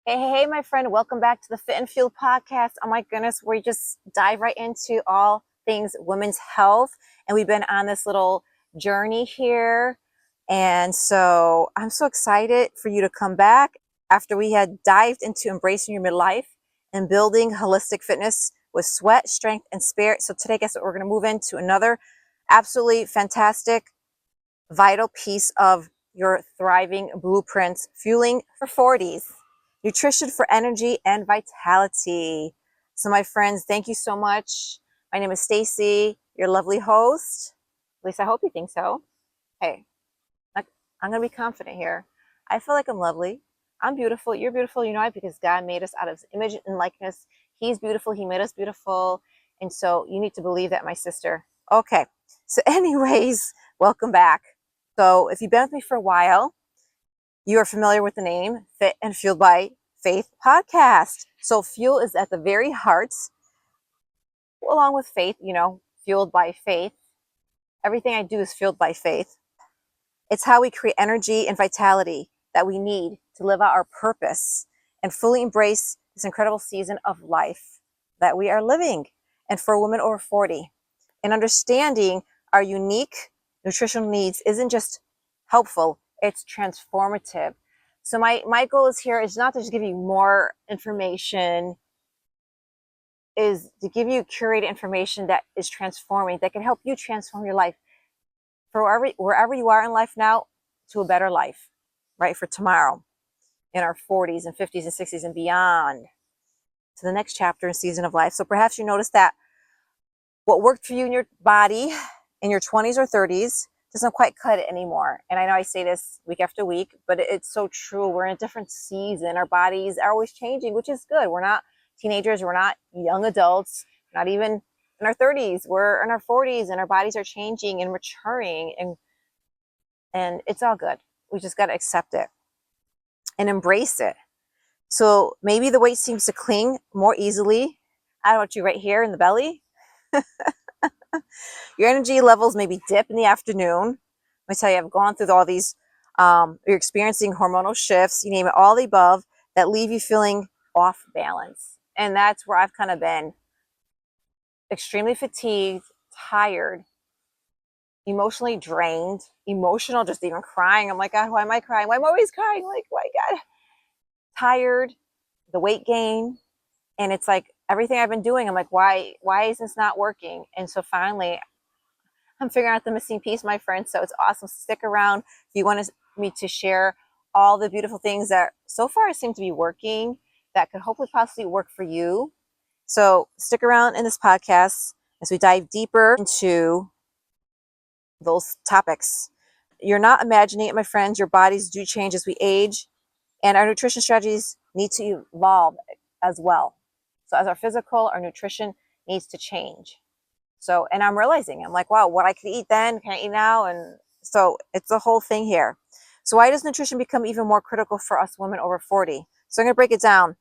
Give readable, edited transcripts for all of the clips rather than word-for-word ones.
Hey, my friend. Welcome back to the Fit and Fuel podcast. Oh my goodness, we just dive right into all things women's health. And we've been on this little journey here. And so I'm so excited for you to come back after we had dived into embracing your midlife and building holistic fitness with sweat, strength, and spirit. So today, guess what? We're going to move into another absolutely fantastic, vital piece of your thriving blueprints, fueling for 40s. Nutrition for energy and vitality. So my friends, thank you so much. My name is Stacey, your lovely host. At least I hope you think so. Hey, I'm going to be confident here. I feel like I'm lovely. I'm beautiful. You're beautiful. You know why? Because God made us out of his image and likeness. He's beautiful. He made us beautiful. And so you need to believe that, my sister. Okay. So anyways, welcome back. So if you've been with me for a while, you are familiar with the name Fit and Fueled by Faith podcast. So fuel is at the very heart, along with faith, fueled by faith. Everything I do is fueled by faith. It's how we create energy and vitality that we need to live out our purpose and fully embrace this incredible season of life that we are living. And for women over 40, and understanding our unique nutritional needs isn't just helpful, it's transformative. So my goal is here is not to just give you more information, is to give you curated information that is transforming, that can help you transform your life for wherever you are in life now to a better life, right? For tomorrow, in our 40s and 50s and 60s and beyond, to the next chapter and season of life. So perhaps you notice that what worked for you in your body in your 20s or 30s doesn't quite cut it anymore. And I know I say this week after week, but it's so true. We're in a different season. Our bodies are always changing, which is good. We're not teenagers. We're not young adults. We're not even in our 30s. We're in our 40s, and our bodies are changing and maturing, and it's all good. We just got to accept it and embrace it. So maybe the weight seems to cling more easily. I don't want you right here in the belly. Your energy levels maybe dip in the afternoon. Let me tell you, I've gone through all these. You're experiencing hormonal shifts, you name it, all the above, that leave you feeling off balance. And that's where I've kind of been extremely fatigued, tired, emotionally drained, emotional, just even crying. I'm like, God, why am I crying? Why am I always crying? Like, why, God? Tired, the weight gain. And it's like everything I've been doing, I'm like, why is this not working? And so finally, I'm figuring out the missing piece, my friend. So it's awesome. Stick around if you want me to share all the beautiful things that so far seem to be working that could hopefully possibly work for you. So stick around in this podcast as we dive deeper into those topics. You're not imagining it, my friends. Your bodies do change as we age, and our nutrition strategies need to evolve as well. So as our physical, our nutrition needs to change. So, and I'm realizing, I'm like, wow, what I could eat then, can I eat now? And so it's a whole thing here. So why does nutrition become even more critical for us women over 40? So I'm going to break it down.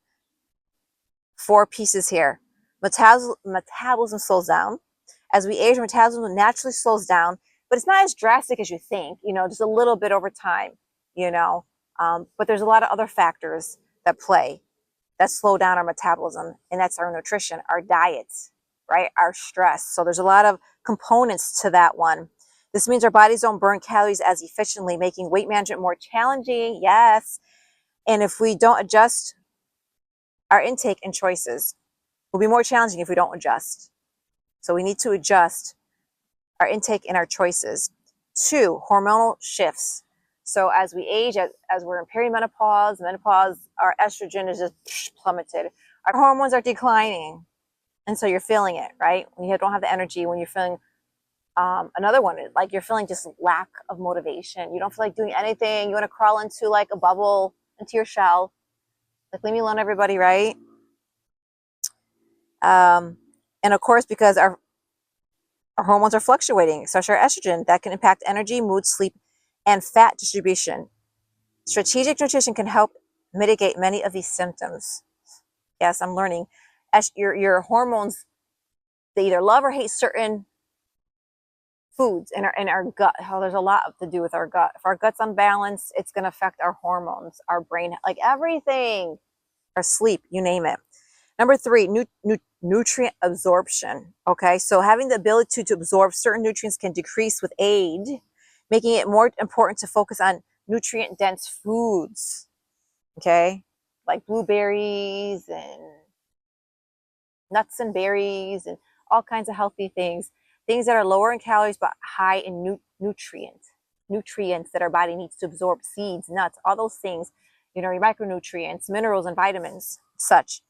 4 pieces here. Metabolism slows down. As we age, metabolism naturally slows down, but it's not as drastic as you think, just a little bit over time, but there's a lot of other factors that play that slow down our metabolism, and that's our nutrition, our diets, right? Our stress. So there's a lot of components to that one. This means our bodies don't burn calories as efficiently, making weight management more challenging. Yes. And if we don't adjust our intake and choices, will be more challenging if we don't adjust. So we need to adjust our intake and our choices. 2, hormonal shifts. So as we age, as we're in perimenopause, menopause, our estrogen is just plummeted. Our hormones are declining. And so you're feeling it, right? When you don't have the energy, when you're feeling another one, like you're feeling just lack of motivation. You don't feel like doing anything. You want to crawl into like a bubble, into your shell. Like, leave me alone, everybody, right? And of course, because our hormones are fluctuating, especially our estrogen, that can impact energy, mood, sleep, and fat distribution. Strategic nutrition can help mitigate many of these symptoms. Yes, I'm learning. As your hormones, they either love or hate certain foods in our gut. Oh, there's a lot to do with our gut. If our gut's unbalanced, it's going to affect our hormones, our brain, like everything. or sleep, you name it. Number 3, nutrient absorption. Okay, so having the ability to absorb certain nutrients can decrease with age, making it more important to focus on nutrient dense foods. Okay, like blueberries and nuts and berries and all kinds of healthy things that are lower in calories but high in nutrients that our body needs to absorb: seeds, nuts, all those things, your micronutrients, minerals, and vitamins, such.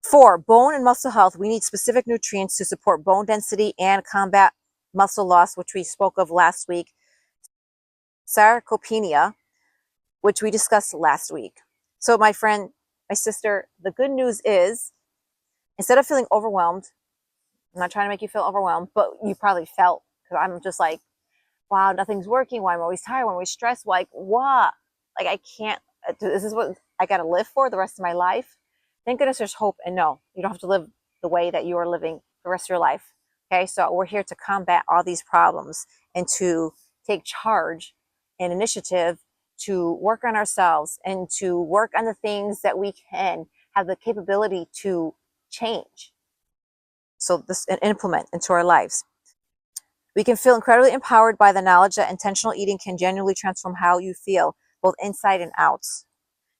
4, bone and muscle health. We need specific nutrients to support bone density and combat muscle loss, which we spoke of last week. Sarcopenia, which we discussed last week. So my friend, my sister, the good news is, instead of feeling overwhelmed, I'm not trying to make you feel overwhelmed, but you probably felt, because I'm just like, wow, nothing's working. Why I'm always tired? Why I'm always stressed? Like, what? Like, I can't, this is what I got to live for the rest of my life. Thank goodness there's hope. And no, you don't have to live the way that you are living the rest of your life. Okay, so we're here to combat all these problems and to take charge and initiative to work on ourselves and to work on the things that we can have the capability to change. So this and implement into our lives. We can feel incredibly empowered by the knowledge that intentional eating can genuinely transform how you feel, both inside and out.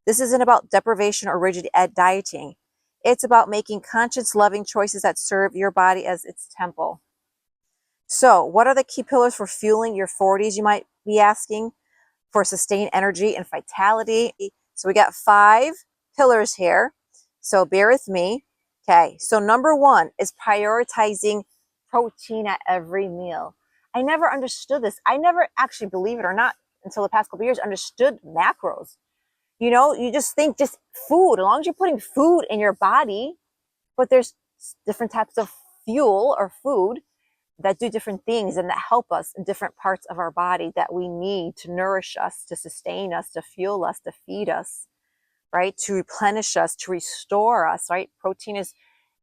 This isn't about deprivation or rigid dieting. It's about making conscious, loving choices that serve your body as its temple. So, what are the key pillars for fueling your 40s, you might be asking, for sustained energy and vitality? So, we got 5 pillars here. So, bear with me. Okay, so number 1 is prioritizing protein at every meal. I never understood this. I never actually, believe it or not, until the past couple of years, understood macros. You just think just food, as long as you're putting food in your body, but there's different types of fuel or food that do different things and that help us in different parts of our body that we need to nourish us, to sustain us, to fuel us, to feed us, right? To replenish us, to restore us, right? Protein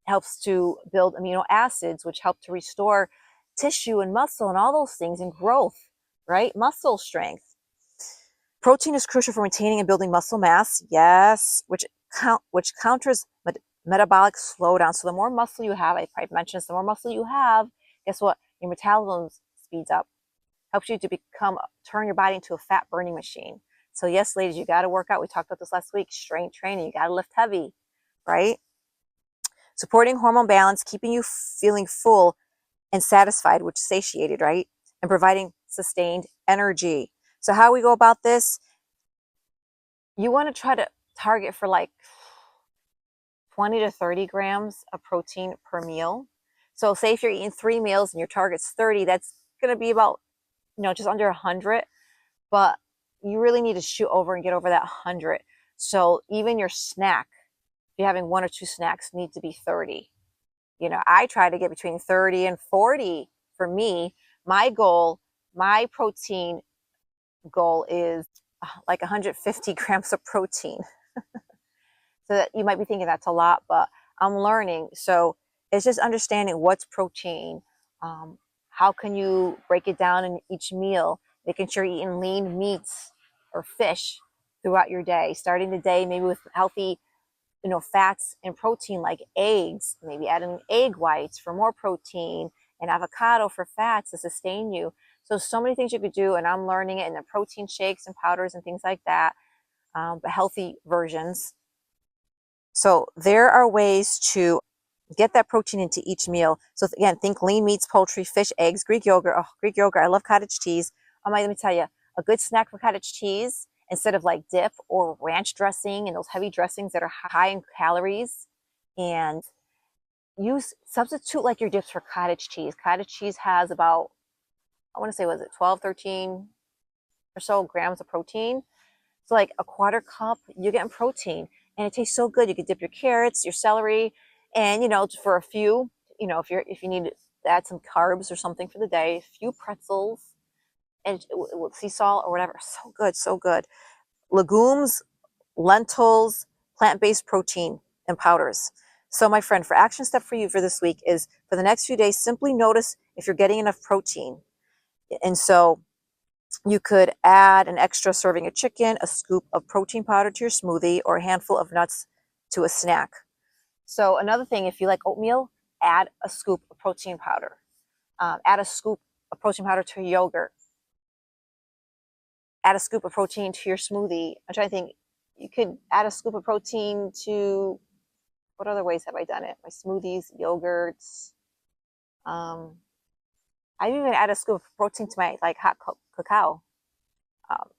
helps to build amino acids, which help to restore tissue and muscle and all those things, and growth, right? Muscle strength. Protein is crucial for maintaining and building muscle mass, yes, which counters metabolic slowdown. So the more muscle you have, I probably mentioned this, the more muscle you have, guess what? Your metabolism speeds up. Helps you to turn your body into a fat burning machine. So yes, ladies, you got to work out. We talked about this last week. Strength training. You got to lift heavy, right? Supporting hormone balance, keeping you feeling full and satisfied, which is satiated, right? And providing sustained energy. So how we go about this? You want to try to target for like 20 to 30 grams of protein per meal. So say if you're eating 3 meals and your target's 30, that's going to be about, just under 100. But you really need to shoot over and get over that 100. So even your snack, if you're having 1 or 2 snacks, need to be 30. I try to get between 30 and 40 for me. My protein goal is like 150 grams of protein. So that you might be thinking that's a lot, but I'm learning. So it's just understanding what's protein. How can you break it down in each meal? Making sure you're eating lean meats or fish throughout your day. Starting the day maybe with healthy, fats and protein like eggs. Maybe adding egg whites for more protein, and avocado for fats to sustain you. So many things you could do, and I'm learning it in the protein shakes and powders and things like that, but healthy versions. So there are ways to get that protein into each meal. So again, think lean meats, poultry, fish, eggs, Greek yogurt. Oh, Greek yogurt. I love cottage cheese. Let me tell you, a good snack for cottage cheese, instead of like dip or ranch dressing and those heavy dressings that are high in calories, and substitute like your dips for cottage cheese. Cottage cheese has about, I want to say, was it 12, 13 or so grams of protein? So like a quarter cup, you're getting protein, and it tastes so good. You could dip your carrots, your celery, and for a few, if you need to add some carbs or something for the day, a few pretzels and with sea salt or whatever. So good, so good. Legumes, lentils, plant-based protein and powders. So my friend, for action step for you for this week is, for the next few days, simply notice if you're getting enough protein. And so you could add an extra serving of chicken, a scoop of protein powder to your smoothie, or a handful of nuts to a snack. So another thing, if you like oatmeal, add a scoop of protein powder. Add a scoop of protein powder to your yogurt. Add a scoop of protein to your smoothie. I'm trying to think. You could add a scoop of protein to, what other ways have I done it? My smoothies, yogurts. I even add a scoop of protein to my like hot cacao.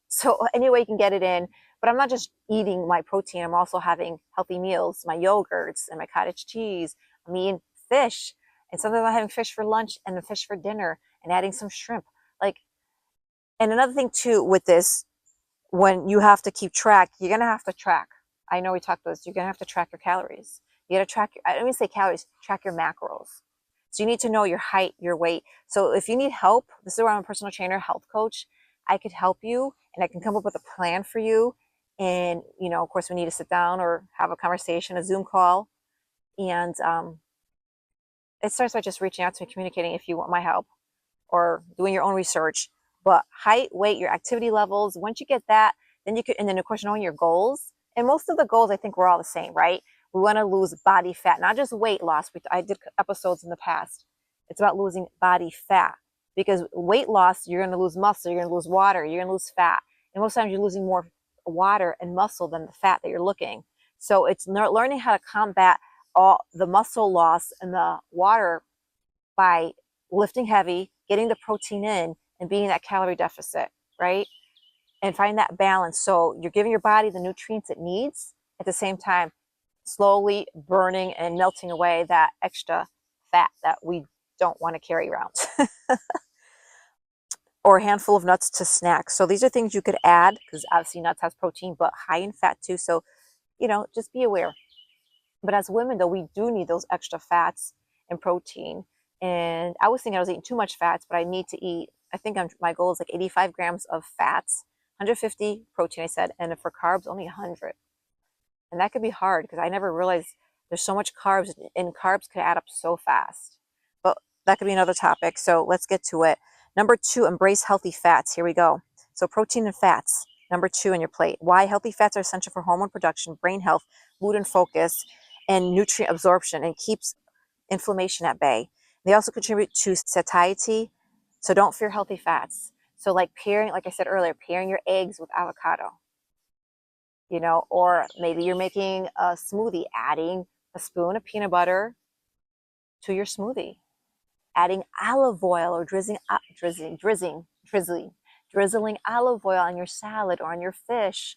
So any way you can get it in, but I'm not just eating my protein. I'm also having healthy meals, my yogurts and my cottage cheese. I'm eating fish, and sometimes I'm having fish for lunch and then fish for dinner, and adding some shrimp. Like, and another thing too with this, when you have to keep track, you're gonna have to track. I know we talked about this. You're gonna have to track your calories. You gotta track. I don't even say calories. Track your macros. So you need to know your height, your weight. So if you need help, this is where I'm a personal trainer, health coach. I could help you, and I can come up with a plan for you. And of course, we need to sit down or have a conversation, a Zoom call, and it starts by just reaching out to me, communicating if you want my help, or doing your own research. But height, weight, your activity levels, once you get that, then you could, and then of course knowing your goals. And most of the goals, I think we're all the same, right? We want to lose body fat, not just weight loss. I did episodes in the past. It's about losing body fat, because weight loss, you're going to lose muscle, you're going to lose water, you're going to lose fat. And most times you're losing more water and muscle than the fat that you're looking. So it's learning how to combat all the muscle loss and the water by lifting heavy, getting the protein in, and being in that calorie deficit, right? And find that balance. So you're giving your body the nutrients it needs, at the same time, slowly burning and melting away that extra fat that we don't want to carry around. Or a handful of nuts to snack. So these are things you could add, because obviously nuts has protein, but high in fat too. So, just be aware. But as women, though, we do need those extra fats and protein. And I was thinking I was eating too much fats, but I need to eat, I think my goal is like 85 grams of fats, 150 protein, I said, and for carbs, only 100. And that could be hard, because I never realized there's so much carbs, and carbs could add up so fast. But that could be another topic. So let's get to it. Number 2, embrace healthy fats. Here we go. So protein and fats. Number 2 on your plate. Why healthy fats are essential for hormone production, brain health, mood and focus, and nutrient absorption, and keeps inflammation at bay. They also contribute to satiety. So don't fear healthy fats. So like I said earlier, pairing your eggs with avocado. Or maybe you're making a smoothie, adding a spoon of peanut butter to your smoothie, adding olive oil, or drizzling olive oil on your salad or on your fish.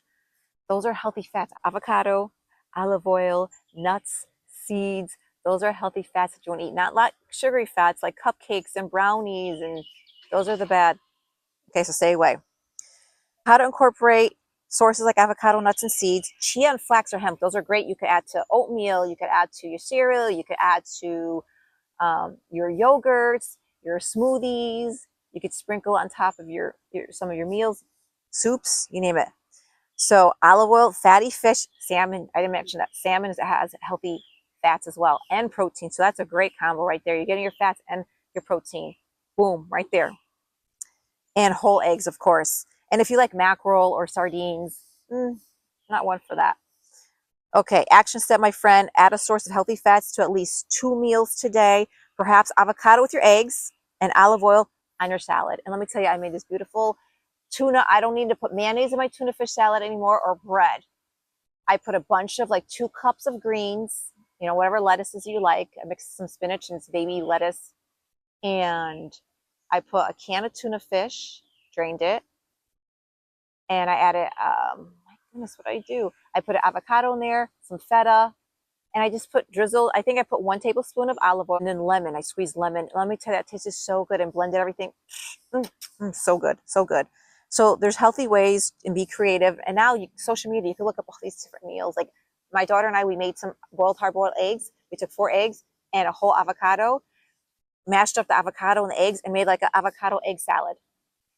Those are healthy fats. Avocado, olive oil, nuts, seeds. Those are healthy fats that you want to eat. Not like sugary fats like cupcakes and brownies, and those are the bad. Okay, so stay away. How to incorporate sources like avocado, nuts, and seeds. Chia and flax or hemp. Those are great. You could add to oatmeal. You could add to your cereal. You could add to your yogurts, your smoothies. You could sprinkle on top of some of your meals, soups, you name it. So olive oil, fatty fish, salmon. I didn't mention that. Salmon has healthy fats as well, and protein. So that's a great combo right there. You're getting your fats and your protein. Boom, right there. And whole eggs, of course. And if you like mackerel or sardines, not one for that. Okay, action step, my friend. Add a source of healthy fats to at least 2 meals today. Perhaps avocado with your eggs and olive oil on your salad. And let me tell you, I made this beautiful tuna. I don't need to put mayonnaise in my tuna fish salad anymore, or bread. I put a bunch of 2 cups of greens, whatever lettuces you like. I mixed some spinach and some baby lettuce. And I put a can of tuna fish, drained it. And I added, my goodness, what I do? I put an avocado in there, some feta, and I just I think I put 1 tablespoon of olive oil, and then lemon. I squeezed lemon. Let me tell you, that tasted so good, and blended everything. So good, so good. So there's healthy ways, and be creative. And now social media, you can look up all these different meals. Like my daughter and I, we made some hard-boiled eggs. We took 4 eggs and a whole avocado, mashed up the avocado and the eggs, and made like an avocado egg salad.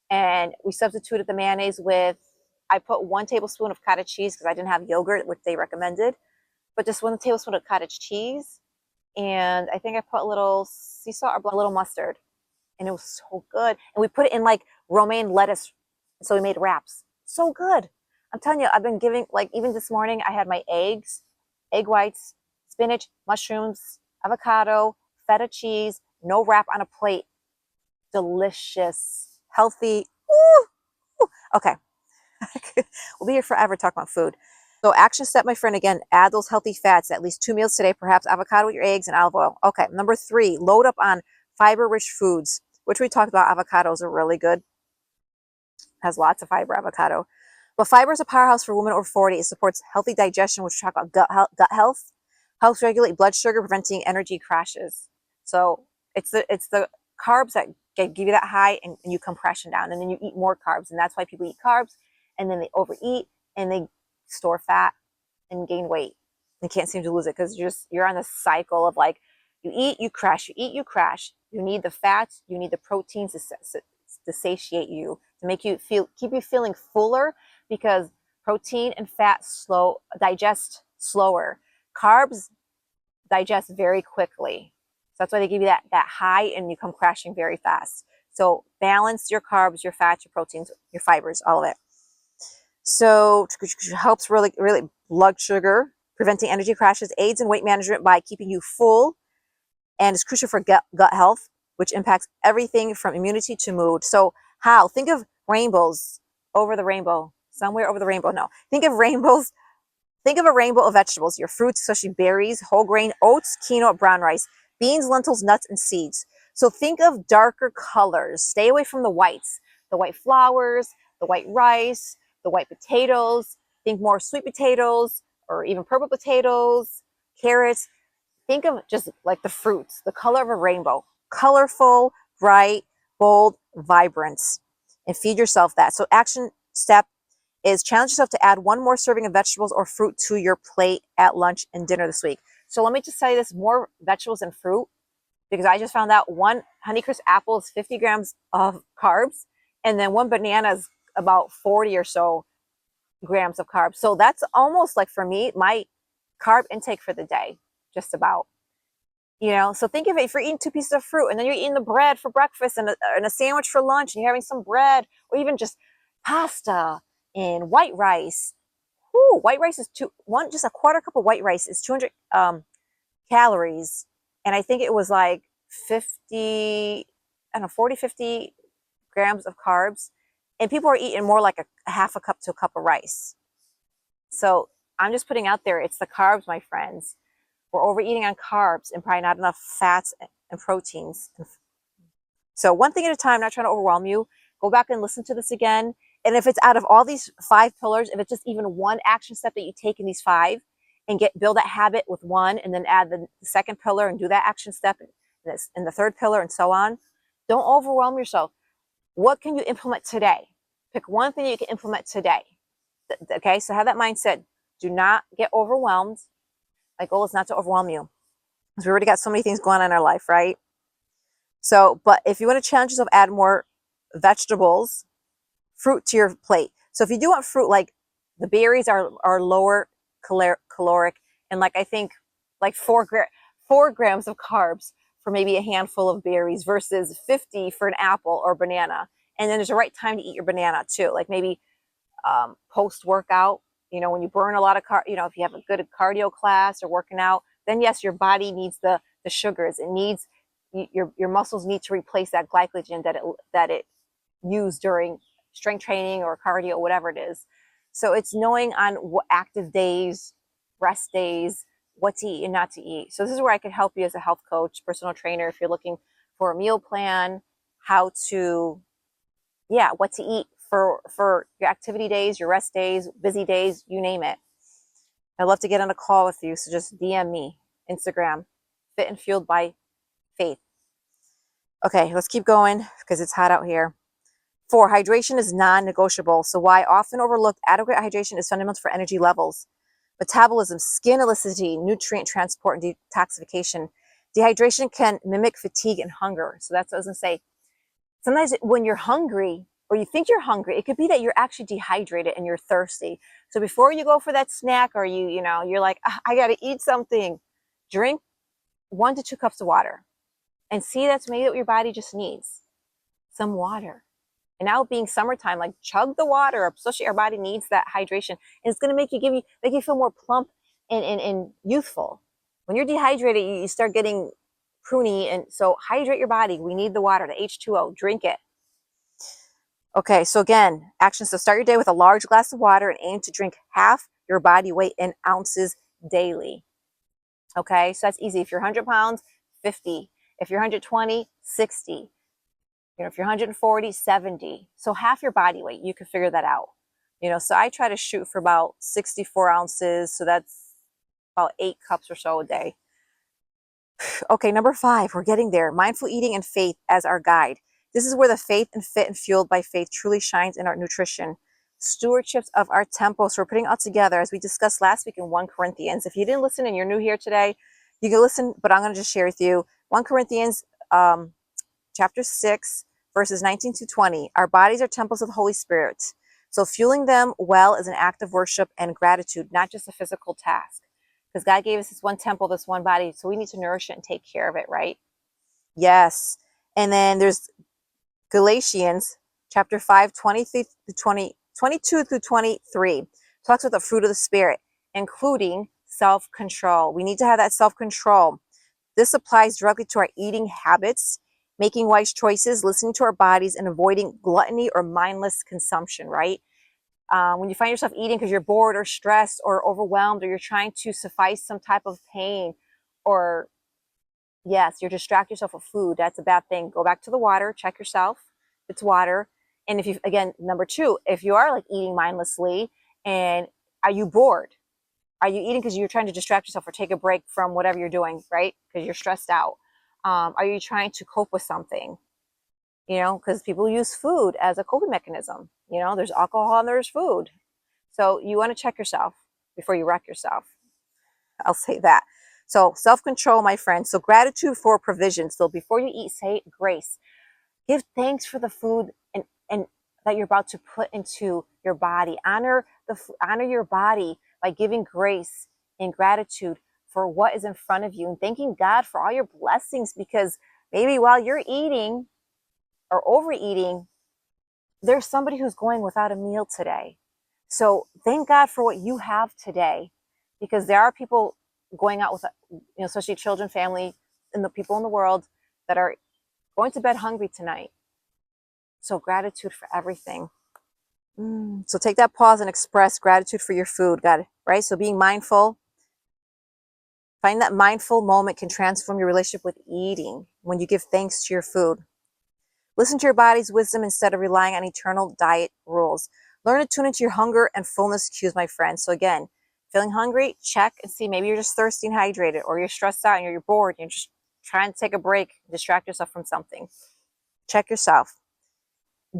And we substituted the mayonnaise with, I put 1 tablespoon of cottage cheese, because I didn't have yogurt, which they recommended, but just 1 tablespoon of cottage cheese. And I think I put a little sea salt or a little mustard, and it was so good. And we put it in romaine lettuce. So we made wraps. So good. I'm telling you, I've been giving, even this morning, I had my eggs egg whites, spinach, mushrooms, avocado, feta cheese, no wrap on a plate. Delicious, healthy. Ooh. Okay. We'll be here forever talking about food. So action step, my friend, again, add those healthy fats, at least 2 meals today, perhaps avocado with your eggs and olive oil. Okay, number 3, load up on fiber-rich foods, which we talked about. Avocados are really good. Has lots of fiber, avocado. But fiber is a powerhouse for women over 40. It supports healthy digestion, which we talk about gut health, helps regulate blood sugar, preventing energy crashes. So it's the carbs that give you that high, and you come crashing down, and then you eat more carbs, and that's why people eat carbs, and then they overeat and they store fat and gain weight. They can't seem to lose it because you're on this cycle of like, you eat, you crash, you eat, you crash. You need the fats, you need the proteins to satiate you, to make you keep you feeling fuller, because protein and fat digest slower. Carbs digest very quickly. So that's why they give you that high and you come crashing very fast. So balance your carbs, your fats, your proteins, your fibers, all of it. So helps really blood sugar, preventing energy crashes, aids in weight management by keeping you full, and is crucial for gut health, which impacts everything from immunity to mood. So how? Think of rainbows over the rainbow, somewhere over the rainbow. No, think of rainbows. Think of a rainbow of vegetables, your fruits, especially berries, whole grain, oats, quinoa, brown rice, beans, lentils, nuts, and seeds. So think of darker colors. Stay away from the whites, the white flowers, the white rice, the white potatoes. Think more sweet potatoes or even purple potatoes, carrots. Think of just like the fruits, the color of a rainbow. Colorful, bright, bold, vibrant. And feed yourself that. So action step is challenge yourself to add 1 more serving of vegetables or fruit to your plate at lunch and dinner this week. So let me just tell you this, more vegetables and fruit, because I just found out 1 Honeycrisp apple is 50 grams of carbs, and then 1 banana is about 40 or so grams of carbs. So that's almost like, for me, my carb intake for the day, just about. So think of it, if you're eating 2 pieces of fruit and then you're eating the bread for breakfast and a sandwich for lunch, and you're having some bread or even just pasta and white rice. Whew, white rice is just a quarter cup of white rice is 200 calories. And I think it was like 50, I don't know, 40, 50 grams of carbs. And people are eating more like a half a cup to a cup of rice. So I'm just putting out there, it's the carbs, my friends. We're overeating on carbs and probably not enough fats and proteins. So one thing at a time, not trying to overwhelm you. Go back and listen to this again. And if it's out of all these 5 pillars, if it's just even 1 action step that you take in these 5, and build that habit with 1, and then add the second pillar and do that action step and the third pillar and so on, don't overwhelm yourself. What can you implement today? Pick 1 thing you can implement today. Okay, so have that mindset. Do not get overwhelmed. My goal is not to overwhelm you, because we already got so many things going on in our life, right? So, but if you want to challenge yourself, add more vegetables, fruit to your plate. So if you do want fruit, like the berries are lower caloric, and like I think like 4 grams of carbs for maybe a handful of berries versus 50 for an apple or banana. And then there's a right time to eat your banana too, like maybe post workout. When you burn a lot of if you have a good cardio class or working out, then yes, your body needs the sugars. It needs your muscles need to replace that glycogen that it used during strength training or cardio, whatever it is. So it's knowing on what active days, rest days, what to eat and not to eat. So this is where I could help you as a health coach, personal trainer, if you're looking for a meal plan, what to eat for your activity days, your rest days, busy days, you name it. I'd love to get on a call with you. So just DM me, Instagram, Fit and Fueled by Faith. Okay, let's keep going because it's hot out here. 4, hydration is non-negotiable. So why often overlooked, adequate hydration is fundamental for energy levels, metabolism, skin elasticity, nutrient transport, and detoxification. Dehydration can mimic fatigue and hunger. So that's what I was going to say. Sometimes when you're hungry or you think you're hungry, it could be that you're actually dehydrated and you're thirsty. So before you go for that snack, or you're like, I got to eat something, drink 1 to 2 cups of water and see that's maybe what your body just needs, some water. And now being summertime, like chug the water, especially our body needs that hydration. And it's going to make you feel more plump and youthful. When you're dehydrated, you start getting pruny. And so hydrate your body. We need the water, the H2O. Drink it. Okay, so again, action. So start your day with a large glass of water and aim to drink half your body weight in ounces daily. Okay, so that's easy. If you're 100 pounds, 50. If you're 120, 60. If you're 140, 70. So half your body weight, you can figure that out. So I try to shoot for about 64 ounces. So that's about 8 cups or so a day. Okay, number 5, we're getting there. Mindful eating and faith as our guide. This is where the faith and fit and fueled by faith truly shines in our nutrition. Stewardships of our temple. So we're putting it all together as we discussed last week in 1 Corinthians. If you didn't listen and you're new here today, you can listen, but I'm going to just share with you 1 Corinthians chapter 6, verses 19 to 20. Our bodies are temples of the Holy Spirit. So fueling them well is an act of worship and gratitude, not just a physical task. Because God gave us this one temple, this one body, so we need to nourish it and take care of it, right? Yes. And then there's Galatians chapter 5, 22 through 23. Talks about the fruit of the Spirit, including self-control. We need to have that self-control. This applies directly to our eating habits, making wise choices, listening to our bodies, and avoiding gluttony or mindless consumption, right? When you find yourself eating because you're bored or stressed or overwhelmed, or you're trying to suffice some type of pain, or yes, you're distract yourself with food, that's a bad thing. Go back to the water, check yourself if it's water. And if you, again, number 2, if you are like eating mindlessly, and are you bored? Are you eating because you're trying to distract yourself or take a break from whatever you're doing, right? Because you're stressed out. Are you trying to cope with something? Because people use food as a coping mechanism. There's alcohol and there's food. So you want to check yourself before you wreck yourself. I'll say that. So self-control, my friends. So gratitude for provision. So before you eat, say grace. Give thanks for the food and that you're about to put into your body. Honor your body by giving grace and gratitude for what is in front of you and thanking God for all your blessings, because maybe while you're eating or overeating, there's somebody who's going without a meal today. So thank God for what you have today, because there are people going out with, especially children, family, and the people in the world that are going to bed hungry tonight. So gratitude for everything. So take that pause and express gratitude for your food, God, right? So being mindful, find that mindful moment can transform your relationship with eating when you give thanks to your food. Listen to your body's wisdom instead of relying on eternal diet rules. Learn to tune into your hunger and fullness cues, my friends. So again, feeling hungry, check and see. Maybe you're just thirsty and hydrated, or you're stressed out and you're bored and you're just trying to take a break, distract yourself from something. Check yourself.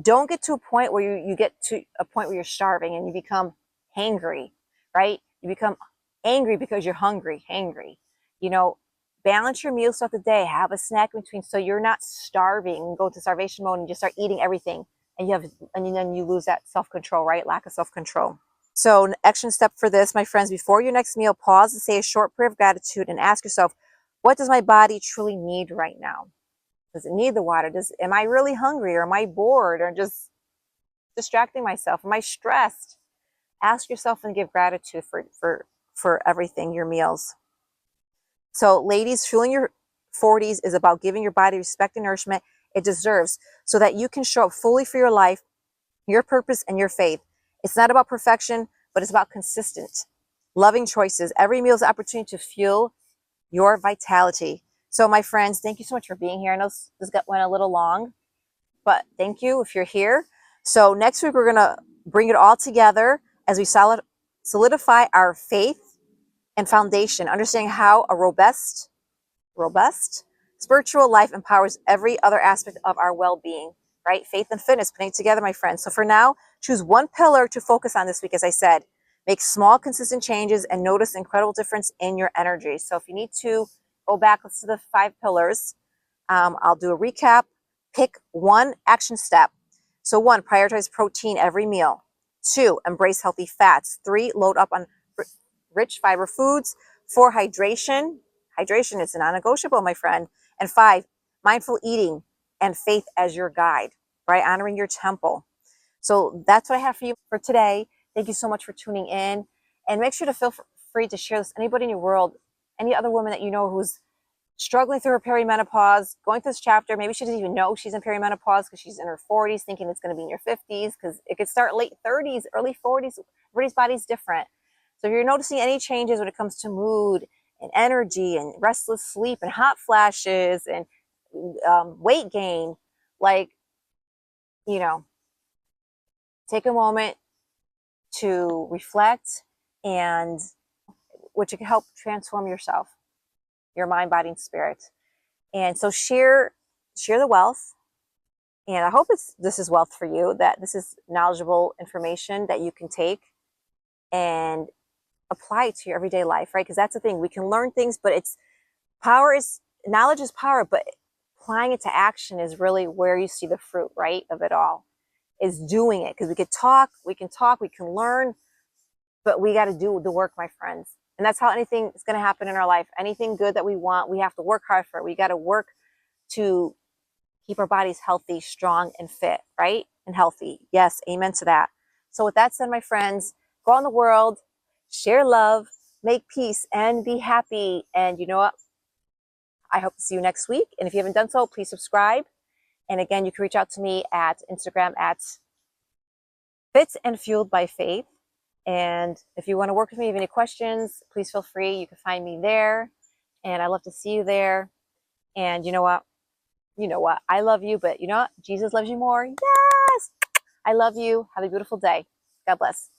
Don't get to a point where you get to a point where you're starving and you become hangry, right? You become angry because you're hungry, hangry. Balance your meals throughout the day. Have a snack in between so you're not starving and go to starvation mode and just start eating everything. And then you lose that self-control, right? Lack of self-control. So an action step for this, my friends, before your next meal, pause and say a short prayer of gratitude and ask yourself, what does my body truly need right now? Does it need the water? Am I really hungry, or am I bored, or just distracting myself? Am I stressed? Ask yourself and give gratitude for everything, your meals. So ladies, fueling your 40s is about giving your body respect and nourishment it deserves so that you can show up fully for your life, your purpose, and your faith. It's not about perfection, but it's about consistent, loving choices. Every meal is an opportunity to fuel your vitality. So my friends, thank you so much for being here. I know this went a little long, but thank you if you're here. So next week, we're going to bring it all together as we solidify our faith and foundation, understanding how a robust spiritual life empowers every other aspect of our well-being, right? Faith and fitness, putting it together, my friends. So for now, choose one pillar to focus on this week. As I said, make small, consistent changes and notice incredible difference in your energy. So if you need to go back, let's do the 5 pillars. I'll do a recap. Pick one action step. So 1, prioritize protein every meal. 2, embrace healthy fats. 3, load up on rich fiber foods. 4, hydration. Hydration is non-negotiable, my friend. And 5, mindful eating and faith as your guide, right? Honoring your temple. So that's what I have for you for today. Thank you so much for tuning in. And make sure to free to share this with anybody in your world, any other woman that you know who's struggling through her perimenopause, going through this chapter. Maybe she doesn't even know she's in perimenopause because she's in her 40s, thinking it's going to be in your 50s, because it could start late 30s, early 40s. Everybody's body's different. So if you're noticing any changes when it comes to mood and energy and restless sleep and hot flashes and weight gain, like, you know, take a moment to reflect, and which can help transform yourself, your mind, body, and spirit. And so share the wealth. And I hope this is wealth for you, that this is knowledgeable information that you can take and apply it to your everyday life, right? Because that's the thing. We can learn things, but knowledge is power, but applying it to action is really where you see the fruit, right, of it all, is doing it. Because we can learn, but we got to do the work, my friends. And that's how anything is going to happen in our life. Anything good that we want, we have to work hard for it. We got to work to keep our bodies healthy, strong, and fit, right? And healthy. Yes, amen to that. So with that said, my friends, go out in the world, share love, make peace, and be happy. And you know what? I hope to see you next week. And if you haven't done so, please subscribe. And again, you can reach out to me at Instagram at Fit and Fueled by Faith. And if you want to work with me, if you have any questions, please feel free. You can find me there. And I love to see you there. And you know what? I love you, but you know what? Jesus loves you more. Yes! I love you. Have a beautiful day. God bless.